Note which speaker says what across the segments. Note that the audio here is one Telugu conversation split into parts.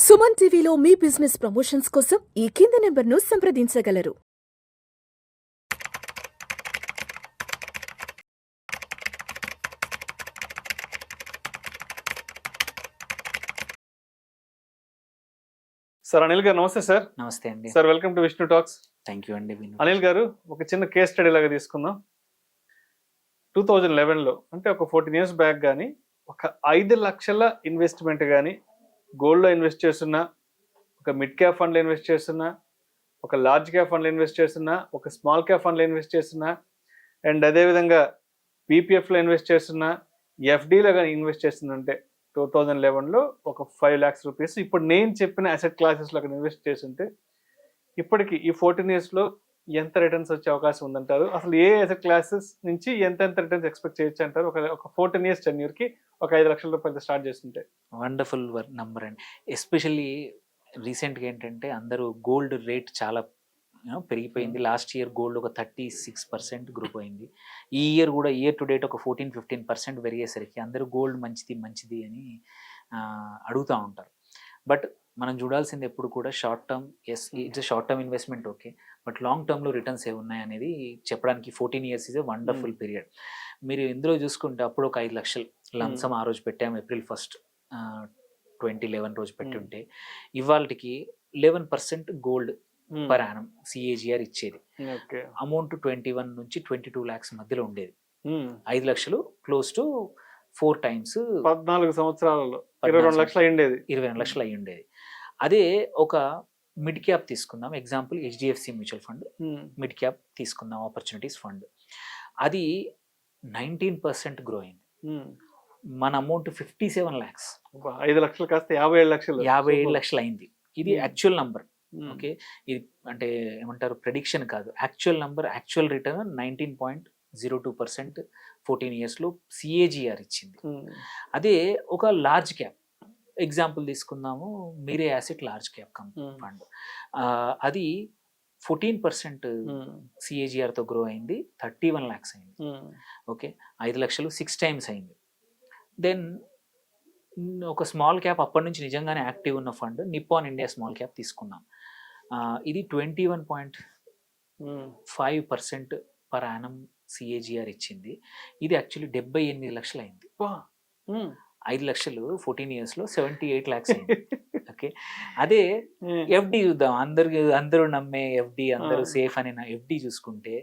Speaker 1: సుమన్ టీవీలో మీ బిజినెస్ ప్రమోషన్స్ కోసం ఈ కింది నెంబర్ను సంప్రదించగలరు.
Speaker 2: సార్ అనిల్ గారు నమస్తే సార్.
Speaker 3: నమస్తే అండి.
Speaker 2: Sir welcome to Vishnu talks.
Speaker 3: Thank you అండి.
Speaker 2: అనిల్ గారు ఒక చిన్న కేస్ స్టడీ లాగా తీసుకుందాం. 2011లో అంటే ఒక 14 years బ్యాక్ కానీ ఒక 5 లక్షల ఇన్వెస్ట్మెంట్ కానీ గోల్డ్లో ఇన్వెస్ట్ చేస్తున్నా, ఒక మిడ్ క్యాప్ ఫండ్లో ఇన్వెస్ట్ చేస్తున్నా, ఒక లార్జ్ క్యాప్ ఫండ్లో ఇన్వెస్ట్ చేస్తున్నా, ఒక స్మాల్ క్యాప్ ఫండ్లో ఇన్వెస్ట్ చేస్తున్నా, అండ్ అదేవిధంగా పీపీఎఫ్లో ఇన్వెస్ట్ చేస్తున్నా, ఎఫ్డీలో కానీ ఇన్వెస్ట్ చేస్తుందంటే 2011లో ఒక 5 lakhs రూపీస్ ఇప్పుడు నేను చెప్పిన అసెట్ క్లాసెస్లో అక్కడ ఇన్వెస్ట్ చేస్తుంటే ఇప్పటికి ఈ 14 yearsలో ఎంత రిటర్న్స్ వచ్చే అవకాశం ఉందంటారు? అసలు ఏ అసెట్ క్లాసెస్ నుంచి ఎంత రిటర్న్స్ ఎక్స్పెక్ట్ చేయొచ్చు అంటారు? ఒక 14 years టెన్యూర్కి ఒక 5 లక్షల రూపాయలతో స్టార్ట్ చేస్తుంటే.
Speaker 3: వండర్ఫుల్ నంబర్ అండి. ఎస్పెషల్లీ రీసెంట్గా ఏంటంటే అందరూ గోల్డ్ రేట్ చాలా పెరిగిపోయింది. లాస్ట్ ఇయర్ గోల్డ్ ఒక 36% గ్రూప్ అయింది. ఈ ఇయర్ కూడా ఇయర్ టు డేట్ ఒక 14-15% పెరిగేసరికి అందరూ గోల్డ్ మంచిది అని అడుగుతూ ఉంటారు. బట్ మనం చూడాల్సింది ఎప్పుడు కూడా short term, it's short term investment okay, but long టర్మ్లో రిటర్న్స్ ఏమున్నాయి అనేది చెప్పడానికి 14 years is a wonderful period. మీరు ఇందులో చూసుకుంటే అప్పుడు ఒక 5 లక్షలు లంసమ్ ఆ రోజు పెట్టాము, April 1st 2011 రోజు పెట్టి ఉంటే ఇవాళకి 11% గోల్డ్ పర్ యానం సిఏజిఆర్ ఇచ్చేది. అమౌంట్ 21 నుంచి 22 lakhs మధ్యలో ఉండేది. 5 లక్షలు క్లోజ్ టు 4 times
Speaker 2: 14 సంవత్సరాలలో 22 లక్షలు అయ్యిండేది.
Speaker 3: 22 లక్షలు అయ్యి ఉండేది. అదే ఒక మిడ్ క్యాప్ తీసుకుందాం, example HDFC mutual fund mid cap తీసుకుందాం, ఆపర్చునిటీస్ ఫండ్, అది 19% గ్రో అయింది. మన అమౌంట్ 57 lakhs.
Speaker 2: 5 లక్షలు కాస్త 57 లక్షలు
Speaker 3: 57 లక్షలు అయింది. ఇది యాక్చువల్ నంబర్. ఓకే, ఇది అంటే ఏమంటారు ప్రెడిక్షన్ కాదు, యాక్చువల్ నంబర్. యాక్చువల్ రిటర్న్ 19.02% 14 yearsలో సిఏజిఆర్ ఇచ్చింది. అదే ఒక లార్జ్ క్యాప్ ఎగ్జాంపుల్ తీసుకుందాము, మీరే యాసెట్ లార్జ్ క్యాప్ ఫండ్, అది 14% సిఏజిఆర్తో గ్రో అయింది, 31 lakhs అయింది. ఓకే, 5 లక్షలు 6 times అయింది. దెన్ ఒక స్మాల్ క్యాప్ అప్పటి నుంచి నిజంగానే యాక్టివ్ ఉన్న fund Nippon India small cap తీసుకున్నాం. ఇది 21.5% పర్ యానం సిఏజిఆర్ ఇచ్చింది. ఇది యాక్చువల్లీ 78 లక్షలు అయింది. 5 లక్షలు 14 yearsలో 78 lakhs అయింది. ఓకే, అదే ఎఫ్డి చూద్దాం. అందరూ నమ్మే ఎఫ్డి, అందరూ సేఫ్ అని ఎఫ్డి చూసుకుంటే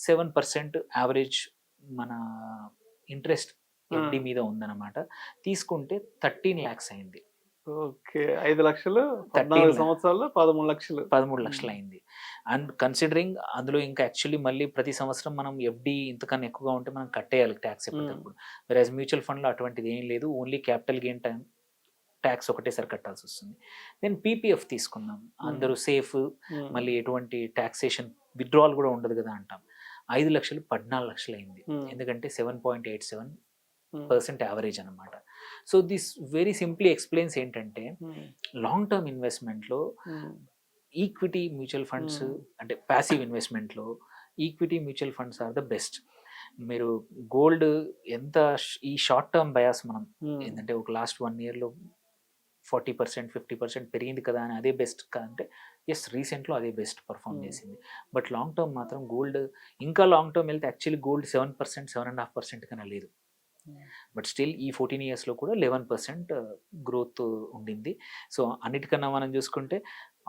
Speaker 3: 7% యావరేజ్ మన ఇంట్రెస్ట్ ఎఫ్డి మీద ఉందన్నమాట. తీసుకుంటే 13 lakhs అయింది.
Speaker 2: ఓకే, 5 లక్షలు 14 సంవత్సరాల్లో 13
Speaker 3: లక్షలు అయింది. అండ్ కన్సిడరింగ్ అందులో ఇంకా యాక్చువల్లీ మళ్ళీ ప్రతి సంవత్సరం మనం ఎఫ్డి ఇంతకన్నా ఎక్కువగా ఉంటే మనం కట్టేయాలి ట్యాక్స్ ఎప్పటికప్పుడు. వెరాజ్ మ్యూచువల్ ఫండ్లో అటువంటిది ఏం లేదు, ఓన్లీ క్యాపిటల్ గెయిన్ ట్యాక్స్ ఒకటేసారి కట్టాల్సి వస్తుంది. దెన్ పీపీఎఫ్ తీసుకున్నాం, అందరూ సేఫ్, మళ్ళీ ఎటువంటి ట్యాక్సేషన్ విత్డ్రావల్ కూడా ఉండదు కదా అంటాం. 5 లక్షలు 14 లక్షలు అయింది, ఎందుకంటే 7.87% యావరేజ్ అనమాట. So this very simply explains ఏంటంటే లాంగ్ టర్మ్ ఇన్వెస్ట్మెంట్లో ఈక్విటీ మ్యూచువల్ ఫండ్స్ అంటే ప్యాసివ్ ఇన్వెస్ట్మెంట్లో equity mutual funds are the best. మీరు గోల్డ్ ఎంత ఈ షార్ట్ టర్మ్ బయాస్ మనం ఏంటంటే ఒక లాస్ట్ 1 yearలో 40% 50% పెరిగింది కదా అని అదే బెస్ట్ అంటే ఎస్, రీసెంట్లో అదే బెస్ట్ పర్ఫామ్ చేసింది. బట్ లాంగ్ టర్మ్ మాత్రం గోల్డ్ ఇంకా లాంగ్ టర్మ్ వెళ్తే యాక్చువల్లీ గోల్డ్ 7% 7.5% కన్నా లేదు. బట్ స్టిల్ ఈ 14 yearsలో కూడా 11% గ్రోత్ ఉండింది. సో అన్నిటికన్నా మనం చూసుకుంటే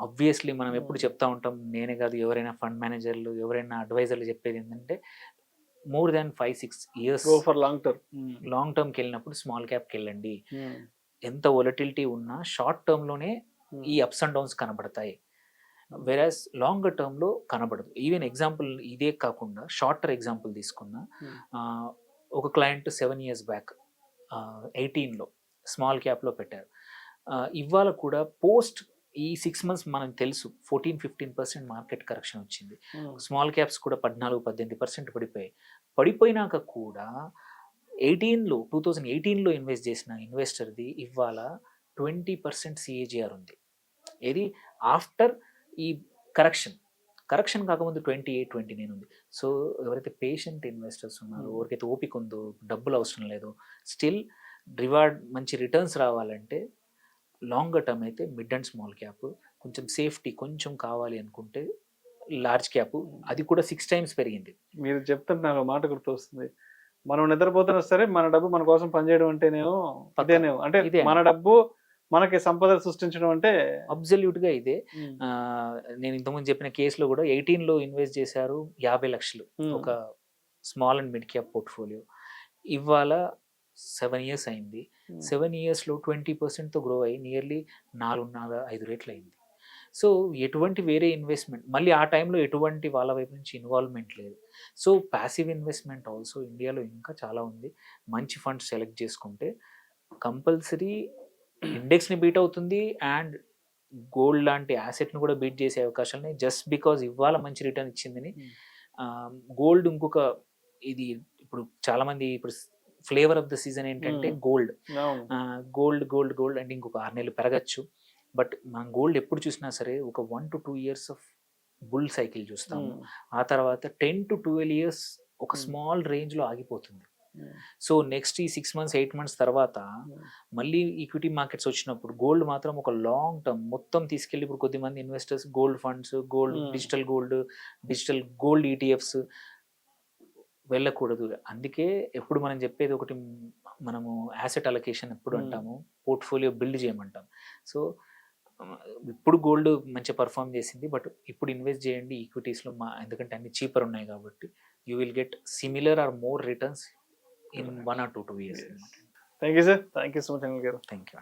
Speaker 3: ఆబ్వియస్లీ మనం ఎప్పుడు చెప్తా ఉంటాం, నేనే కాదు ఎవరైనా ఫండ్ మేనేజర్లు ఎవరైనా అడ్వైజర్లు చెప్పేది ఏంటంటే more than 5-6 years
Speaker 2: for
Speaker 3: long టర్మ్కి వెళ్ళినప్పుడు స్మాల్ క్యాప్కి వెళ్ళండి. ఎంత వొలటిలిటీ ఉన్నా షార్ట్ టర్మ్లోనే ఈ అప్స్ అండ్ డౌన్స్ కనబడతాయి, వెరాజ్ లాంగర్ టర్మ్లో కనబడదు. ఈవెన్ ఎగ్జాంపుల్ ఇదే కాకుండా షార్టర్ ఎగ్జాంపుల్ తీసుకున్నా, ఒక క్లయింట్ 7 years బ్యాక్ 18లో స్మాల్ క్యాప్లో పెట్టారు. ఇవాళ కూడా పోస్ట్ ఈ 6 months మనకు తెలుసు 14-15% మార్కెట్ కరెక్షన్ వచ్చింది. స్మాల్ క్యాప్స్ కూడా 14-18% పడిపోయినాక కూడా 2018లో ఇన్వెస్ట్ చేసిన ఇన్వెస్టర్ది ఇవాళ 20% సిఏజిఆర్ ఉంది. ఇది ఆఫ్టర్ ఈ కరెక్షన్ కాకముందు 28-29 ఉంది. సో ఎవరైతే పేషెంట్ ఇన్వెస్టర్స్ ఉన్నారో, ఎవరికైతే ఓపిక ఉందో, డబ్బులు అవసరం లేదో, స్టిల్ రివార్డ్ మంచి రిటర్న్స్ రావాలంటే లాంగర్ టర్మ్ అయితే మిడ్ అండ్ స్మాల్ క్యాప్, కొంచెం సేఫ్టీ కొంచెం కావాలి అనుకుంటే లార్జ్ క్యాప్, అది కూడా 6 times పెరిగింది.
Speaker 2: మీరు చెప్తుంటే నాకు మాట గుర్తొస్తుంది. మనం నిద్రపోతున్నా సరే మన డబ్బు మన కోసం పనిచేయడం అంటేనేమో
Speaker 3: పక్కా.
Speaker 2: ఇదేనేమో. అంటే
Speaker 3: ఇదే
Speaker 2: మన డబ్బు మనకి సంపద సృష్టించడం అంటే
Speaker 3: అబ్సల్యూట్గా ఇదే. నేను ఇంతకుముందు చెప్పిన కేసులో కూడా 18లో ఇన్వెస్ట్ చేశారు 50 లక్షలు ఒక small and mid cap portfolio. ఇవాళ 7 years అయింది. 7 yearsలో 20%తో గ్రో అయ్యి నియర్లీ 4.5 రెట్లు అయింది. సో ఎటువంటి వేరే ఇన్వెస్ట్మెంట్ మళ్ళీ ఆ టైంలో ఎటువంటి వాళ్ళ వైపు నుంచి ఇన్వాల్వ్మెంట్ లేదు. సో ప్యాసివ్ ఇన్వెస్ట్మెంట్ ఆల్సో ఇండియాలో ఇంకా చాలా ఉంది. మంచి ఫండ్స్ సెలెక్ట్ చేసుకుంటే కంపల్సరీ ఇండెక్స్ని బీట్ అవుతుంది అండ్ గోల్డ్ లాంటి యాసెట్ని కూడా బీట్ చేసే అవకాశాలు ఉన్నాయి. జస్ట్ బికాజ్ ఇవాళ మంచి రిటర్న్ ఇచ్చిందని. గోల్డ్ ఇంకొక ఇది ఇప్పుడు చాలామంది ఇప్పుడు ఫ్లేవర్ ఆఫ్ ద సీజన్ ఏంటంటే గోల్డ్. గోల్డ్ గోల్డ్ గోల్డ్ అంటే ఇంకొక 6 నెలలు పెరగచ్చు. బట్ మనం గోల్డ్ ఎప్పుడు చూసినా సరే ఒక 1 to 2 years of bull cycle చూస్తాము. ఆ తర్వాత 10 to 12 years ఒక స్మాల్ రేంజ్లో ఆగిపోతుంది. సో నెక్స్ట్ ఈ 6 months 8 months తర్వాత మళ్ళీ ఈక్విటీ మార్కెట్స్ వచ్చినప్పుడు గోల్డ్ మాత్రం ఒక లాంగ్ టర్మ్ మొత్తం తీసుకెళ్ళి ఇప్పుడు కొద్దిమంది investors gold funds, gold digital gold ETFs వెళ్ళకూడదు. అందుకే ఎప్పుడు మనం చెప్పేది ఒకటి, మనము యాసెట్ అలొకేషన్ ఎప్పుడు అంటాము, పోర్ట్ఫోలియో బిల్డ్ చేయమంటాం. సో ఇప్పుడు గోల్డ్ మంచిగా పర్ఫామ్ చేసింది, బట్ ఇప్పుడు ఇన్వెస్ట్ చేయండి ఈక్విటీస్లో ఎందుకంటే అన్ని చీపర్ ఉన్నాయి కాబట్టి you will get similar or more returns in 1 or 2 years.
Speaker 2: Thank you sir. Thank you so much Anil గారు.
Speaker 3: Thank you.